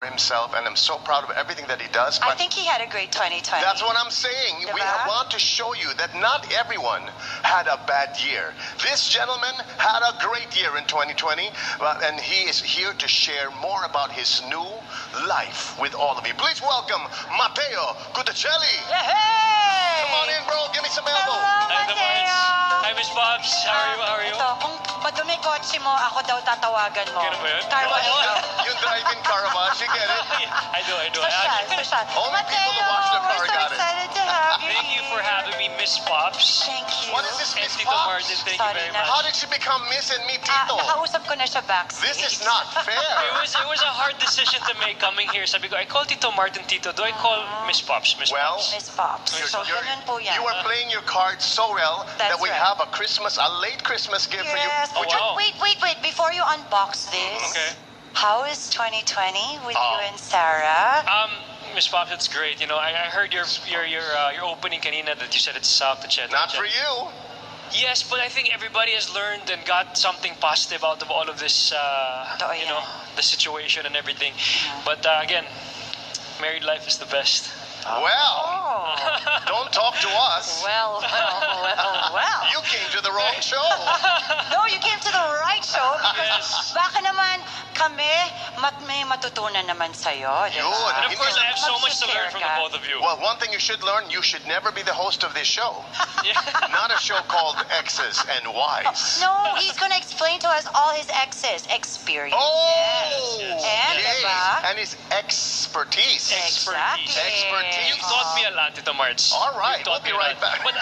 himself, and I'm so proud of everything that he does. I think he had a great 2020. That's what I'm saying. Diba? We want to show you that not everyone had a bad year. This gentleman had a great year in 2020, and he is here to share more about his new life with all of you. Please welcome Matteo G. Hey! Come on in, bro. Give me some elbow. Hello, Hi, the Matteo. Hi, Miss Pops. How are you? Ito, kung madumi kotse mo, ako daw tatawagan mo. Ganun ba yun? Car wash. Yung drive-in car wash, you get it? I do. Special. Only people who Matteo, wash their car we're so got it. excited to have you. Thank you for having me, Miss Pops. Thank you. What is this, And Miss Tito Pops? Martin, thank Sorry you very na. much. How did she become Miss and me Tito? Nakausap ko na siya backstage. This is not fair. It was a hard decision to make coming here. Sabi ko, I call Tito Martin Tito. Do I call Miss Pops? Miss Well, Pops? Miss Pops. So, ganun po yan. you are playing your cards so well That's that we right. have a late Christmas gift for you. Yes. Oh, wow. Wait. Before you unbox this, Okay. how is 2020 with you and Sarah? Miss Pops, it's great. You know, I heard your opening kanina that you said it's south, etc. Not for you. Yes, but I think everybody has learned and got something positive out of all of this, you know, the situation and everything. But again, married life is the best. Well, Oh. don't talk to us. Well. You came to the wrong show. No, you came to the right show because Yes. baka naman kami may matutunan naman sa'yo. Diba? Yun. And of course, I have so much to learn from the Mag-share both of you. Well, one thing you should learn, you should never be the host of this show. Yeah. Not a show called X's and Y's. No, he's gonna explain to us all his experiences. Oh! Yes. And, diba? And his expertise. Exactly. Expertise. You've taught me a lot, Tito Marts. All right, You've taught we'll be me a right lot. back. But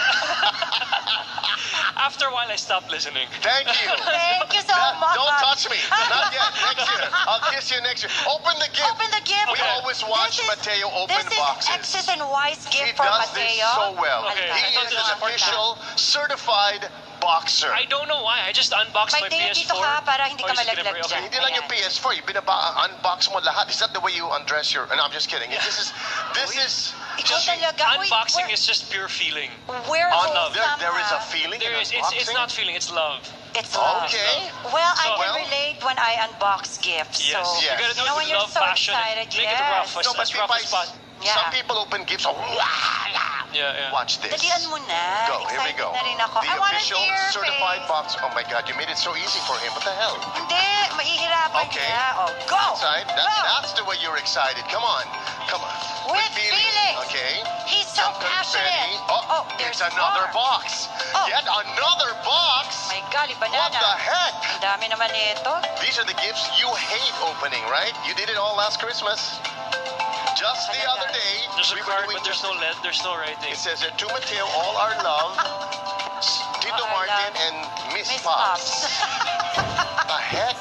after a while, I stopped listening. Thank you. Thank you so much. Don't touch me. Not yet. Next year. I'll kiss you next year. Open the gift. Open the gift. We always watch This is- Matteo open This boxes. is X's and Y's He gift for does this Matteo. so well. Okay. Alam, He I thought is this an was official, certified boxer. I don't know why. I just unboxed my Matteo, PS4. dito ka para hindi Oh, ka is it malaglag gonna- dyan. Hindi lang yung Ayan. PS4, yung unbox mo lahat. Is that the way you undress your... No, I'm just kidding. This is... Ikaw talaga. Uy, Unboxing is just pure feeling. we're Oh, love. there is a somehow. feeling There in is. unboxing? It's not feeling. It's love. It's love. Okay. Well, I So- can Well- relate when I unbox gifts. Yes. So, Yes. You gotta do You know, it when with you're love, so passion, and excited, make it rough. yes. No, but As rough as possible. some people open gifts. Oh, Yeah. watch this. Dalian mo na. Go, here we Excited go. na rin ako. The I wanna official see your certified face. box. Oh my God, you made it so easy for him. What the hell? Hindi, mahihirapan Okay. niya. Oh, go! Inside. Go! That's the way you're excited. Come on. With feelings. Okay. He's so passionate. Confetti. Oh, there's it's another more. box. Oh. Yet another box. My golly, banana. What the heck? Ang dami naman nito. These are the gifts you hate opening, right? You did it all last Christmas. Just the other day, There's a we were card, doing but there's no lead. There's no writing. It says here, to Matteo, all our love, Tito All our Martin love. and Miss Miss Pops. Pops. The heck?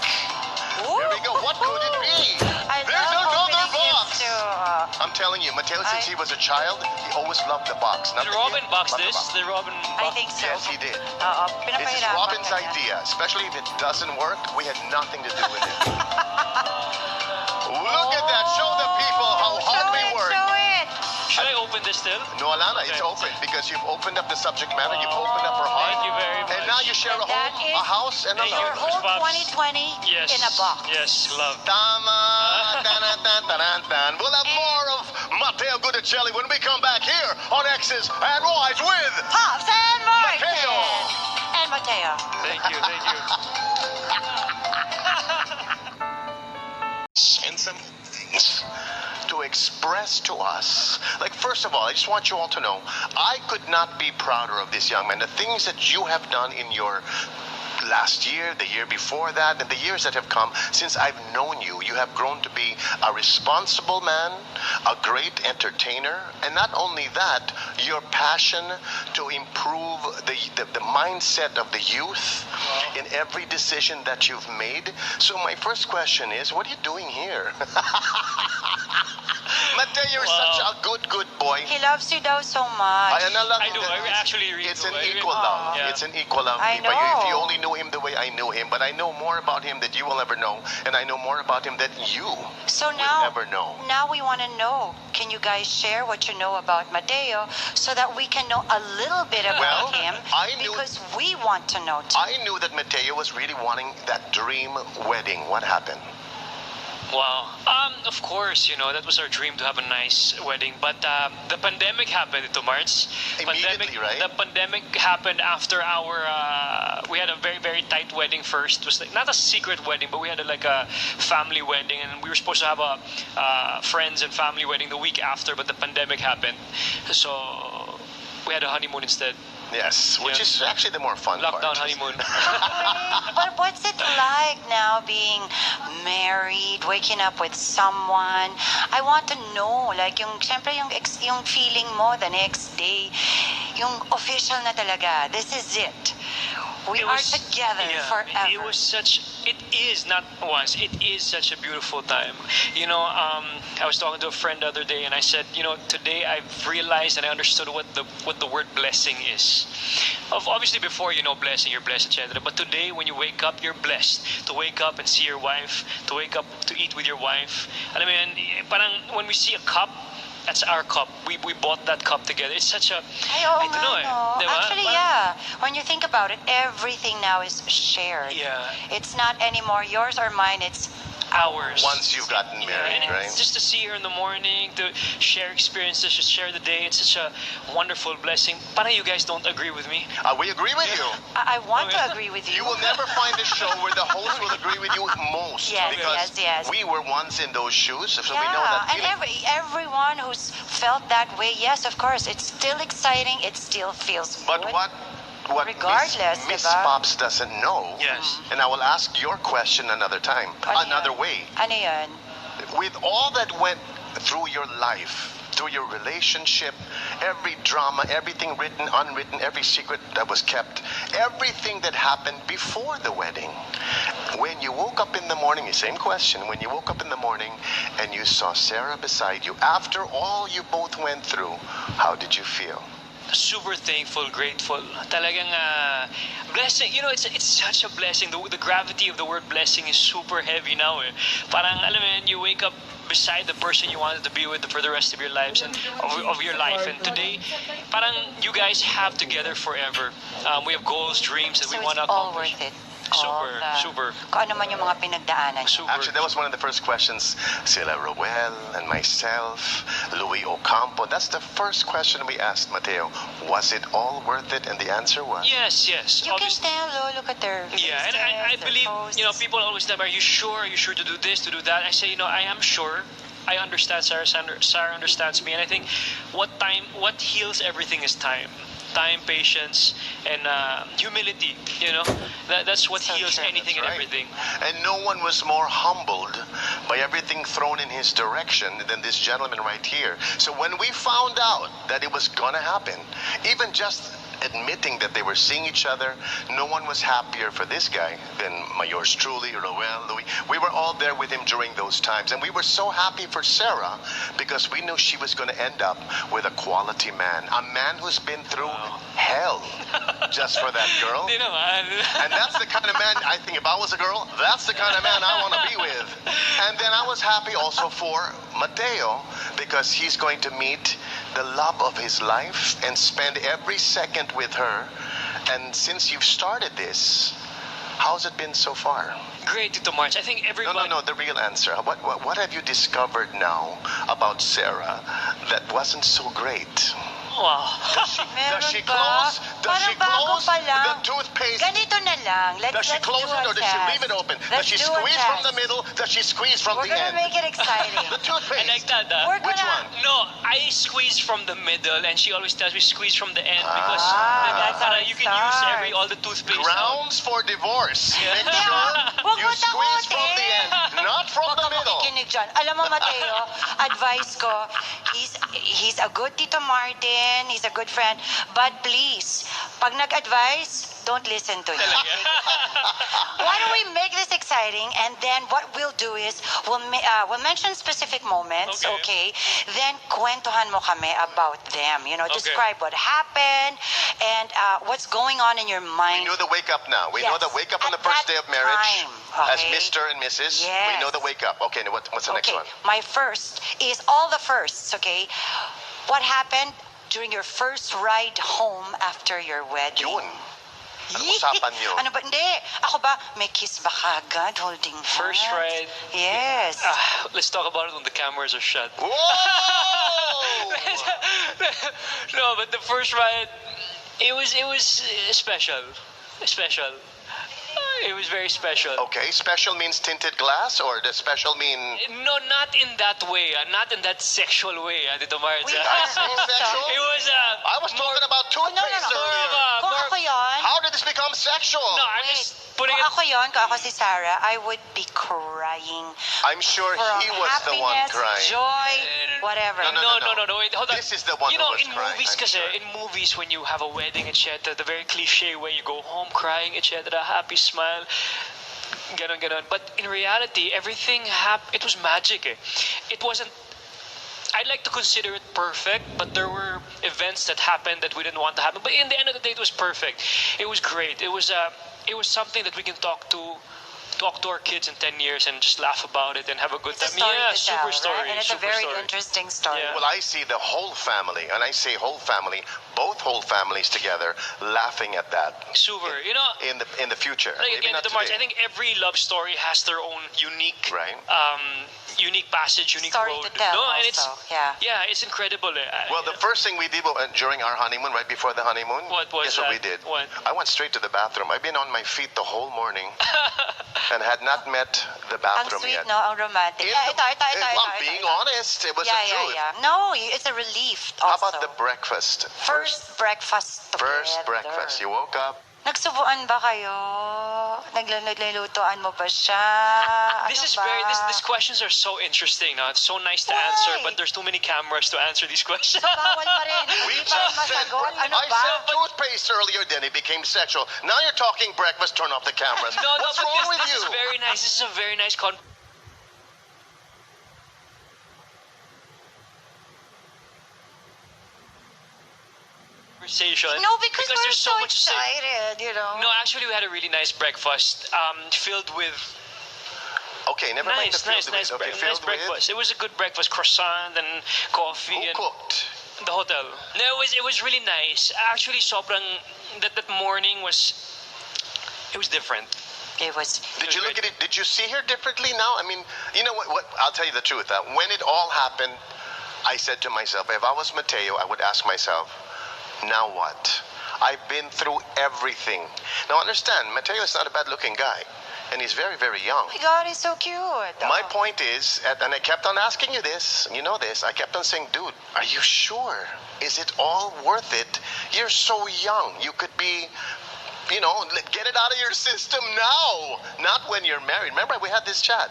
Here we go. What could it be? I There's love another opening box. gifts too. I'm telling you, Matteo, since he was a child, he always loved the box. Not Did the Robin gift, box but the this? box. Did Robin I box? think so. Yes, he did. Oo, This is pinapahirapan Robin's ka niya. idea, especially if it doesn't work. We had nothing to do with it. Look at that. Show the people how hard we work. Show it. Should I open this still? No, Alana, it's Okay. open because you've opened up the subject matter. You've opened up her heart. Thank you very much. And now you share a And that home, is a house, and a Thank Your you. love. whole Miss Pops. 2020 Yes. in a box. Yes, love. Tama. Tan. We'll have more of Matteo G when we come back here on X's and Y's with Pops and Martin. Matteo. And Matteo. Thank you. and some things to express to us. Like, first of all, I just want you all to know, I could not be prouder of this young man. The things that you have done in your last year, the year before that, and the years that have come since I've known you, you have grown to be a responsible man, a great entertainer, and not only that, your passion to improve the mindset of the youth in every decision that you've made. So my first question is, what are you doing here? Matteo, you're such a good boy. He loves you daw so much. I do. I actually really It's do. an I really equal do. love. Yeah. It's an equal love. I But if you know. only knew him the way I knew him, but I know more about him that you will ever know, and I know more about him than you So will now, ever know. now we want to know. Can you guys share what you know about Matteo so that we can know a little bit about Well, him? I knew- Because we want to know too. I knew that Matteo was really wanting that dream wedding. What happened? Wow. Of course, that was our dream to have a nice wedding. But the pandemic happened into March. Immediately, right? The pandemic happened after we had a very, very tight wedding first. It was like, not a secret wedding, but we had a family wedding. And we were supposed to have a friends and family wedding the week after, but the pandemic happened. So we had a honeymoon instead. Yes, which is actually the more fun part. Lockdown honeymoon. But what's it like now being married, waking up with someone? I want to know, like, syempre yung feeling mo the next day, yung official na talaga, this is it. We are together forever. It is such a beautiful time. I was talking to a friend the other day and I said, today I've realized and I understood what the word blessing is. Obviously before blessing, you're blessed, etc. But today when you wake up, you're blessed. To wake up and see your wife, to wake up to eat with your wife. Alam mo yan, parang when we see a cup, that's our cup. We bought that cup together. It's such a... I don't know eh. Diba? Actually, yeah. When you think about it, everything now is shared. Yeah. It's not anymore yours or mine. It's ours. Once you've gotten married, right? It's just to see her in the morning, to share experiences, to share the day. It's such a wonderful blessing. Parang you guys don't agree with me. We agree with you. I want to agree with you. You will never find a show where the host will agree with you most. Yes, because we were once in those shoes, so we know that feeling. And everyone who's felt that way, yes, of course, it's still exciting. It still feels good. But what regardless, Miss Pops doesn't know, yes, and I will ask your question another time, another way. Ano yun? With all that went through your life, through your relationship, every drama, everything written, unwritten, every secret that was kept, everything that happened before the wedding, when you woke up in the morning, the same question, when you woke up in the morning and you saw Sarah beside you, after all you both went through, how did you feel? Super thankful, grateful. Talagang blessing. It's such a blessing. The gravity of the word blessing is super heavy now. Eh. Parang alam mo yun, you wake up beside the person you wanted to be with for the rest of your lives and of your life. And today, parang you guys have together forever. We have goals, dreams that we want to accomplish. All worth it. Super. Kung ano man yung mga pinagdaanan. Actually, that was one of the first questions. Sila Roel and myself, Louis Ocampo. That's the first question we asked Matteo. Was it all worth it? And the answer was yes. You can tell. Look at their faces, yeah, and I believe posts. People always tell me, "Are you sure? Are you sure to do this, to do that?" I say, I am sure. I understand Sarah. Sarah understands me, and I think what heals everything is time. Time, patience, and humility. That's what heals anything and everything. And no one was more humbled by everything thrown in his direction than this gentleman right here. So when we found out that it was gonna happen, even just admitting that they were seeing each other, no one was happier for this guy than yours truly, Roel, Louis. We were all there with him during those times, and we were so happy for Sarah because we knew she was going to end up with a quality man, a man who's been through hell just for that girl. And that's the kind of man, I think if I was a girl, that's the kind of man I want to be with. And then I was happy also for Matteo because he's going to meet the love of his life and spend every second with her. And since you've started this, how's it been so far? Great, Tito March. I think everybody... No, the real answer. What have you discovered now about Sarah that wasn't so great? Wow. Does she close the toothpaste? Ganito na lang. Does she close it or does she leave it open? Does she squeeze from the middle? Does she squeeze from the end? We're gonna make it exciting. The toothpaste. I like that. Which one? No, I squeeze from the middle and she always tells me squeeze from the end because that's how it you can use starts. all the toothpaste. Grounds for divorce. Yeah. Make sure you squeeze from the end, not from the middle. Makikinig dyan. Alam mo, Matteo, advice ko, he's a good Tito Martin, he's a good friend, but please, pag nag-advise, don't listen to him. Why don't we make this exciting, and then what we'll do is we'll mention specific moments, okay? Then kwentuhan mo kami about them. Describe what happened and what's going on in your mind. We know the wake up now. We know the wake up on the first day of marriage as Mr. and Mrs. Yes. We know the wake up. Okay, now what's the next one? My first is all the firsts, okay? What happened during your first ride home after your wedding? Yun. Anong usapan nyo? Ano ba? Hindi. Ako ba, may kiss ba kagad? Holding hands? First ride. Yes. Let's talk about it when the cameras are shut. Whoa! No, but the first ride, it was special. Special. It was very special. Okay, special means tinted glass, or does special mean... No, not in that way. Not in that sexual way, Tito Martz. Wait, I say sexual? It was I was talking about toothpaste no. earlier. Kung ako yun, How did this become sexual? No, I'm just putting kung it... ako yun, kung ako si Sarah, I would be crying I'm sure from he was the one happiness, crying. joy, whatever. No, wait, hold on. This is the one you who know, was in crying, movies, I'm kasi, sure. in movies, when you have a wedding, etc., the very cliche way, you go home crying, etc., happy smile, ganon. But in reality, everything it was magic. It wasn't. I'd like to consider it perfect, but there were events that happened that we didn't want to happen. But in the end of the day, it was perfect. It was great. It was something that we can talk to our kids in 10 years and just laugh about it and have a good It's a time. story Yeah, to super tell, story. right? And it's a super very story. interesting story. Yeah. Well, I see the whole family, and I say whole family, both whole families together, laughing at that Super. You know, in the future. like Maybe again, not the March, today. I think every love story has their own unique, Right. Unique passage, unique Story road. to tell No, and also, yeah. it's incredible. Well, the first thing we did during our honeymoon, right before the honeymoon, What was guess what we that? did? What? I went straight to the bathroom. I've been on my feet the whole morning and had not met the Ang bathroom sweet, yet. no? Ang romantic. I'm Ito. being honest. It was the truth. Yeah. No, it's a relief How also. about the breakfast? First breakfast together. First breakfast. You woke up. Nagsubuan ba kayo? Naglulutoan mo ba siya? This Ano is ba? very. These questions are so interesting. Now it's so nice to answer, but there's too many cameras to answer these questions. Bawal pa rin. We Hindi pa rin just said, masagot. Ano I ba? said toothpaste earlier, then it became sexual. Now you're talking breakfast, turn off the cameras. No, What's but wrong with this you? is very nice. This is a very nice conversation. No, because we're there's so much to say. excited, you know. No, actually, we had a really nice breakfast, filled with Okay, never mind the nice filled with. Okay, nice filled with. breakfast. It was a good breakfast, croissant and coffee. Who and cooked? The hotel. No, it was really nice. Actually, sobrang that morning was different. It was... Did you look at it? Did you see her differently now? I mean, you know what? I'll tell you the truth. When it all happened, I said to myself, if I was Matteo, I would ask myself, now what? I've been through everything. Now understand, Matteo is not a bad-looking guy, and he's very, very young. Oh my God, he's so cute. My point is, and I kept on asking you this, you know this, I kept on saying, dude, are you sure? Is it all worth it? You're so young. You could be, you know, get it out of your system now, not when you're married. Remember, we had this chat.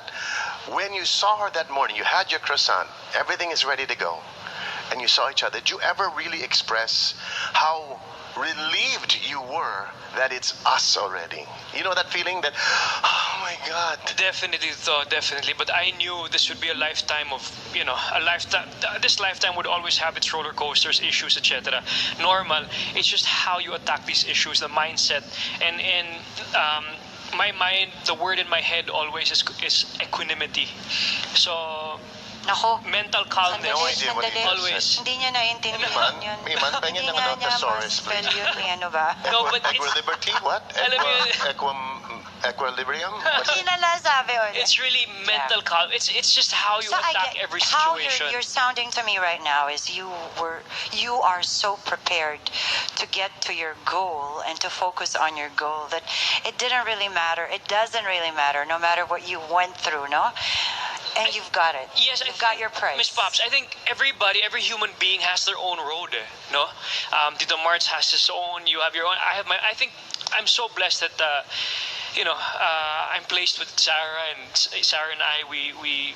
When you saw her that morning, you had your croissant, everything is ready to go, and you saw each other, did you ever really express how relieved you were that it's us already? You know that feeling that, oh my God. Definitely. But I knew this would be a lifetime of, a lifetime. This lifetime would always have its roller coasters, issues, etc. Normal. It's just how you attack these issues, the mindset, and my mind. The word in my head always is equanimity. So. Nako. Mental calmness. No idea what he always. said. Hindi niya naintindihan Man, yun. man, pahingin Hindi naman nga ng niya thesaurus, ma-spell please. yun. May ano ba? No, but it's, Equiliberty? What? Alam mo yun. Equilibrium? Hindi na lang sabi ulit. it's really mental calm. It's just how you So I attack get every how situation. you're sounding to me right now is you are so prepared to get to your goal and to focus on your goal that it didn't really matter. It doesn't really matter, no matter what you went through, no? And you've got it. Yes, you've got your praise. Miss Pops, I think every human being has their own road, no? Tito Martz has his own. You have your own. I have my. I think I'm so blessed that I'm placed with Sarah, and Sarah and I we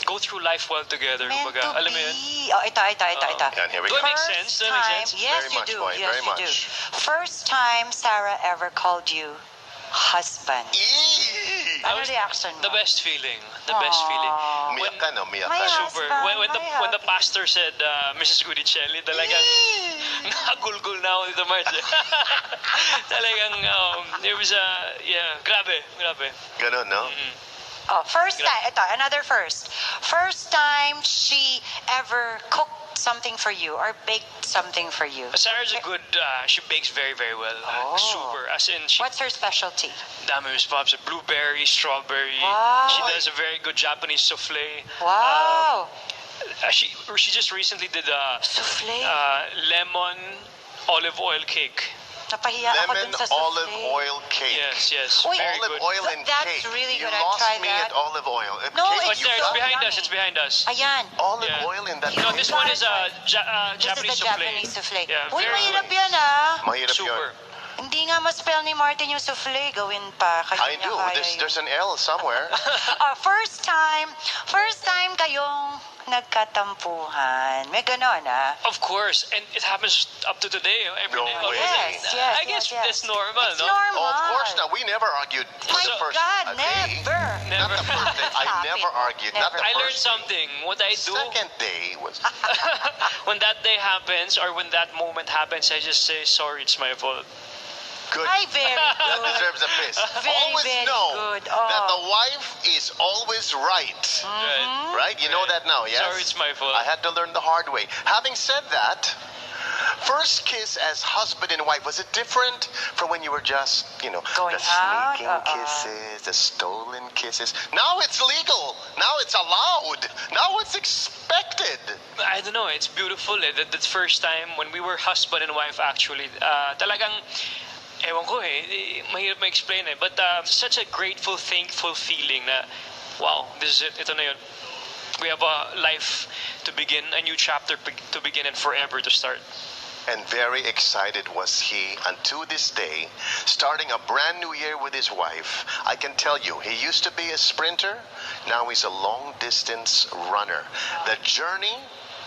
go through life well together. Meant Kumbaga, to alam mo yun? be. Oh, ito. And here we Do go. it make sense? Do it make sense? Yes, Very you much, do. boy, Yes, very you do. much. First time Sarah ever called you husband. Eee! Ano reaction mo? The best feeling. The best feeling. Umiyak ka, no? Umiyak My ka. husband. Super. When the my pastor said Mrs. Gudicelli, talagang nagulgul na ako dito, Marge. Talagang it was grabe. Ganun, no? Oh, first time. Ito, another first. First time she ever cooked something for you or baked something for you? Sarah's a good, she bakes very, very well. Oh. Super. As in, she, What's her specialty? dami Miss Pops, blueberry, strawberry. Wow. She does a very good Japanese souffle. Wow. She just recently did a Souffle. lemon olive oil cake. Napahiya ako Lemon dun sa souffle. olive oil cake. Yes, yes. Uy, very Olive good. oil and That's cake. really You good. I'd lost try me that. at olive oil. No, Cake, Oh, it's you there. It's got behind yummy. us. It's behind us. Ayan. olive Yeah. oil in that No, cake. this one is a This is Japanese the souffle. Japanese souffle. Yeah, Uy, very mahirap good. yan ah. Mahirap Super. yun. Hindi nga ma-spell ni Martin yung souffle. Gawin pa. Kasi I niya do. kaya There's yun. an L somewhere. First time kayong nagkatampuhan. May ganon ah. Of course, and it happens up to today, every No day. way. Yes, yes, I guess yes, yes. that's normal, It's no? normal. Oh, of course not. We never argued for My the first God, day. never. Never. Not the first day. I Stop never it. argued. Not Never. the I learned first day. something. What I do Second day was when that day happens or when that moment happens, I just say sorry. It's my fault. good. Ay, very That good. deserves a piss. Very, Always very know good. that Oh. the wife is always right. Right. Right? You know that now, yes? Sorry, it's my fault. I had to learn the hard way. Having said that, first kiss as husband and wife, was it different from when you were just, Going the out? sneaking kisses, the stolen kisses? Now it's legal. Now it's allowed. Now it's expected. I don't know. It's beautiful. That first time when we were husband and wife, actually, talagang, ewan ko mahirap ma-explain But such a grateful, thankful feeling na, wow, this is it. Ito na yun. We have a life to begin, a new chapter to begin, and forever to start. And very excited was he, and to this day, starting a brand new year with his wife. I can tell you, he used to be a sprinter, now he's a long-distance runner. The journey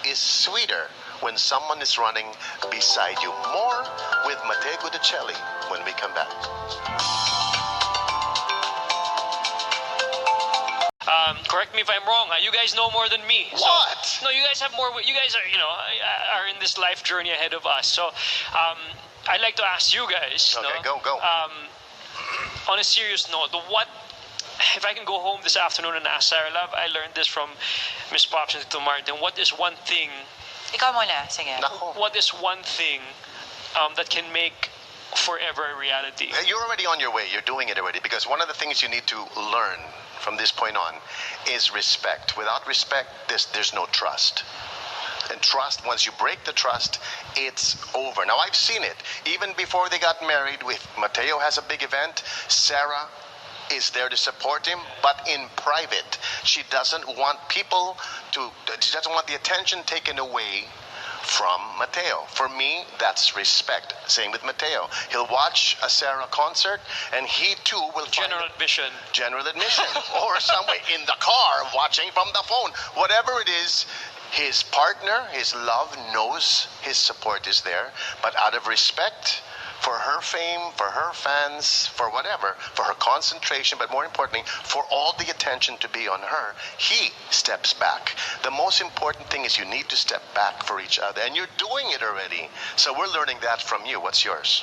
is sweeter when someone is running beside you. More with Matteo G when we come back. Correct me if I'm wrong. You guys know more than me. So, What? no, you guys have more. You guys are, are in this life journey ahead of us. So, I'd like to ask you guys. Okay, go. On a serious note, what if I can go home this afternoon and ask Sarah Love? I learned this from Miss Pops and Tito Martin. What is one thing? Ikaw muna. Sige. Nako. What is one thing that can make forever a reality? You're already on your way. You're doing it already. Because one of the things you need to learn from this point on is respect. Without respect, there's no trust. And trust, once you break the trust, it's over. Now, I've seen it. Even before they got married, if Matteo has a big event, Sarah is there to support him, but in private. She doesn't want she doesn't want the attention taken away from Matteo. For me, that's respect. Same with Matteo. He'll watch a Sarah concert, and he too will General admission. general admission or somewhere in the car watching from the phone. Whatever it is, his partner, his love knows his support is there, but out of respect for her fame, for her fans, for whatever, for her concentration, but more importantly, for all the attention to be on her, he steps back. The most important thing is you need to step back for each other, and you're doing it already. So we're learning that from you. What's yours?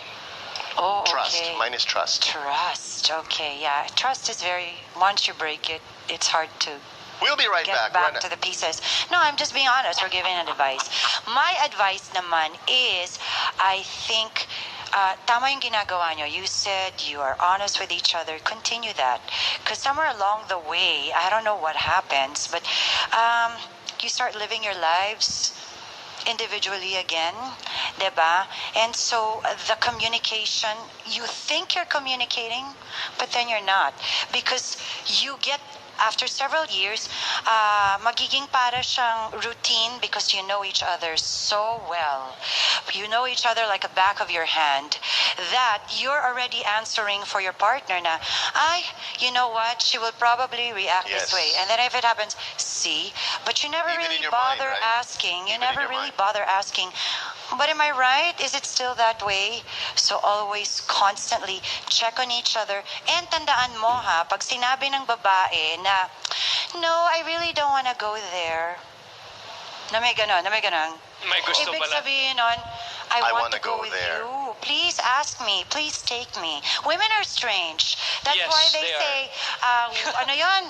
Oh, Trust. okay. Mine is trust. Trust. Okay, yeah. Trust is once you break it, it's hard to We'll be right get back. back to the pieces. No, I'm just being honest. We're giving advice. My advice naman is, I think, tama yung ginagawa nyo. You said you are honest with each other. Continue that. Because somewhere along the way, I don't know what happens, but you start living your lives individually again, diba? And so the communication, you think you're communicating, but then you're not. Because you get, after several years, magiging para siyang routine because you know each other so well. You know each other like a back of your hand that you're already answering for your partner na, you know what, she will probably react Yes. this way. And then if it happens, see, but you never Even in really your mind, bother right? asking. You Even in never your really mind. bother asking, but am I right? Is it still that way? So always constantly check on each other. And tandaan mo ha, pag sinabi ng babae na, no, I really don't want to go there. Na may ganon. May gusto Ibig pala. sabihin nun, I want wanna to go go with there. you. please ask me, please take me. Women are strange. That's Yes, why they they say, ano yun,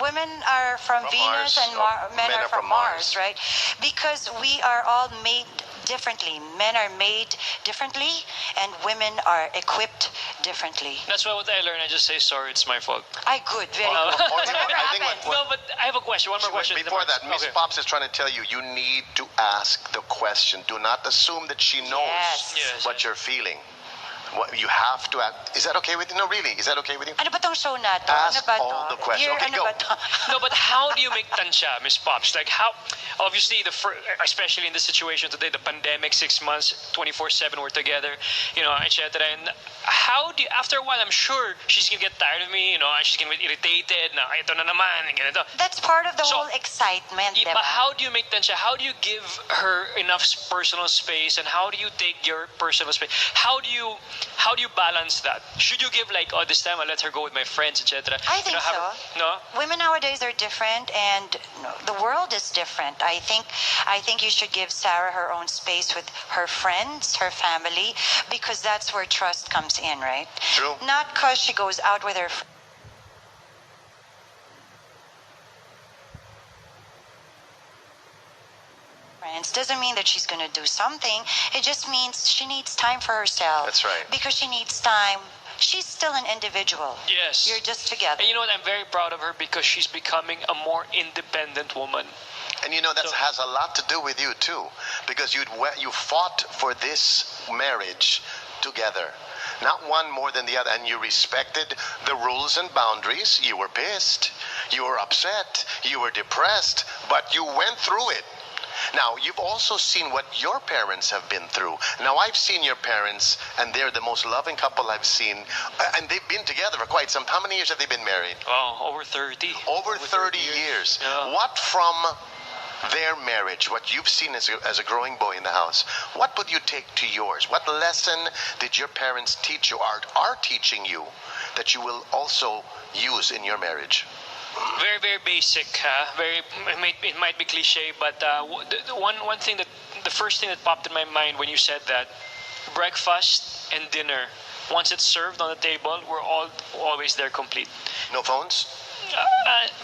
women are from Venus Mars. and men are from Mars, right? Because we are all made differently. Men are made differently, and women are equipped differently. That's why what I learned, I just say sorry, it's my fault. I good, very Well, good. Or Whatever I think happened. No, but I have a question. One more question. Before that, Miss Okay. Pops is trying to tell you, you need to ask the question. Do not assume that she knows Yes. Yes. what you're feeling. What you have to ask. Is that okay with you? No, really. Is that okay with you? Ano ba tong show na to? Ask Ano ba to? all the questions. Dear, Okay, ano go. ba to? No, but how do you make tansya, Miss Pops? Like how, obviously, especially in this situation today, the pandemic, 6 months, 24/7, we're together, etc. And how do you, after a while, I'm sure she's gonna get tired of me, and she's gonna get irritated. Na ito na naman, and ganito. That's part of the So, whole excitement, Yeah, diba? but how do you make tansya? How do you give her enough personal space, and how do you take your personal space? How do you balance that? Should you give like, oh, this time I'll let her go with my friends, etc. I think so. No. Women nowadays are different, and the world is different. I think you should give Sarah her own space with her friends, her family, because that's where trust comes in, right? True. Not because she goes out with her friends doesn't mean that she's going to do something. It just means she needs time for herself. That's right. Because she needs time. She's still an individual. Yes. You're just together. And you know what? I'm very proud of her because she's becoming a more independent woman. And that So- has a lot to do with you too, because you fought for this marriage together, not one more than the other, and you respected the rules and boundaries. You were pissed, you were upset, you were depressed, but you went through it. Now, you've also seen what your parents have been through. Now, I've seen your parents, and they're the most loving couple I've seen, and they've been together for quite some. How many years have they been married? Oh, over 30. Over 30 years. Yeah. What from their marriage, what you've seen as a growing boy in the house, what would you take to yours? What lesson did your parents teach you, are teaching you, that you will also use in your marriage? Very, very basic. It might be cliche, but one thing the first thing that popped in my mind when you said that, breakfast and dinner, once it's served on the table, we're always there complete. No phones?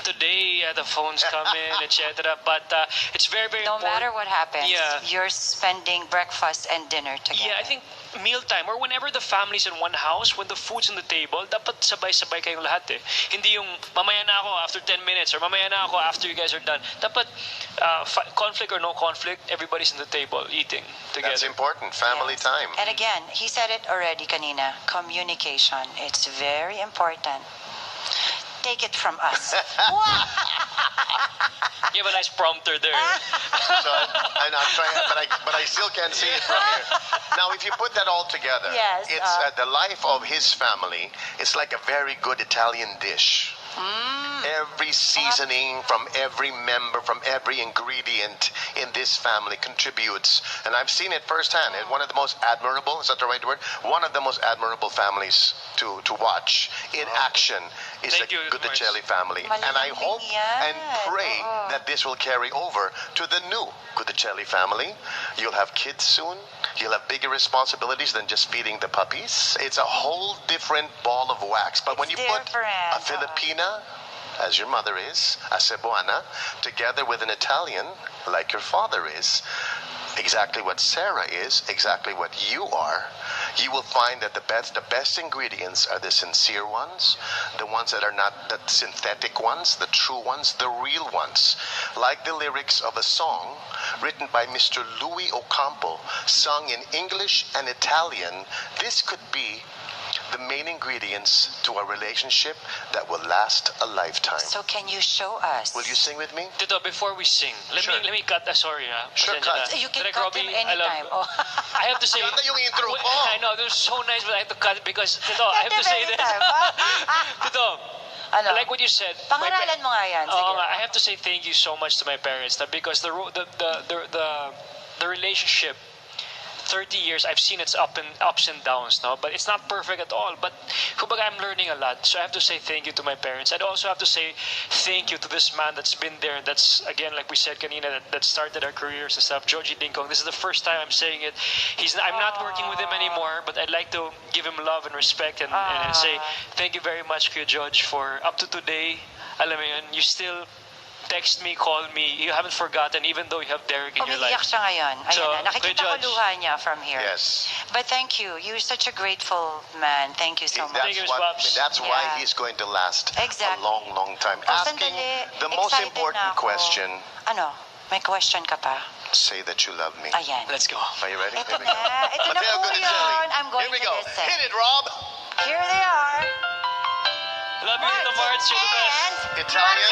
Today, the phones come in, etc. But it's very, very No important. matter what happens, Yeah. you're spending breakfast and dinner together. Yeah, I think mealtime or whenever the family's in one house, when the food's on the table, dapat sabay-sabay kayong lahat eh. Hindi yung mamaya na ako after 10 minutes or mamaya na ako after you guys are done. Dapat conflict or no conflict, everybody's on the table eating together. That's important. Family Yes. time. And again, he said it already kanina, communication. It's very important. Take it from us. You have a nice prompter there. So, and I'm trying, but I still can't see it from here. Now, if you put that all together, Yes, it's the life of his family. It's like a very good Italian dish. Every seasoning from every member, from every ingredient in this family contributes. And I've seen it firsthand. And one of the most admirable, is that the right word? One of the most admirable families to watch in action is Thank the you, Gudicelli family. And I hope and pray that this will carry over to the new Gudicelli family. You'll have kids soon. You'll have bigger responsibilities than just feeding the puppies. It's a whole different ball of wax. But when you put a Filipina, as your mother is, a Cebuana, together with an Italian, like your father is, exactly what Sarah is, exactly what you are, you will find that the best ingredients are the sincere ones, the ones that are not the synthetic ones, the true ones, the real ones. Like the lyrics of a song written by Mr. Louis Ocampo, sung in English and Italian. This could be the main ingredients to a relationship that will last a lifetime. So can you show us? Will you sing with me? Tito, before we sing, let Sure. me cut. Sorry, Sure, pasensya cut. na. You can Direk cut Robbie, him I love- anytime. Oh. I have to say. Ganda yung intro ko. I know, it was so nice, but I have to cut because Tito, I have to Cut him say this. anytime. Tito, Ano? I like what you said. Pangaralan mo nga yan. Sige. Oo nga, I have to say thank you so much to my parents because the relationship 30 years, I've seen its ups and downs, no? But it's not perfect at all. But kumbaga, I'm learning a lot. So I have to say thank you to my parents. I'd also have to say thank you to this man that's been there. That's, again, like we said kanina, that started our careers and stuff. Georgie Dingkong. This is the first time I'm saying it. I'm not working with him anymore, but I'd like to give him love and respect and say thank you very much, Kuya George, for up to today. Alam mo yun, you still text me, call me. You haven't forgotten, even though you have Derek in your Umiiyak life. siya ngayon. Ayun So, na, nakikita ko Kuya George. luha niya from here. Yes. But thank you. You're such a grateful man. Thank you so much. Thank you, Miss Pops. That's why Yeah. he's going to last Exactly. a long, long time. Oh, Asking sandali. the most Excited important na ako. question, Ano? May question ka pa? say that you love me. Ayan. Let's go. Are you ready? Ito Here we go. na. Ito na Matteo, po good and yun. silly. I'm going Here we to go. listen. Hit it, Rob. Here they are. Love you, Tito Marts. You're the best. And Italian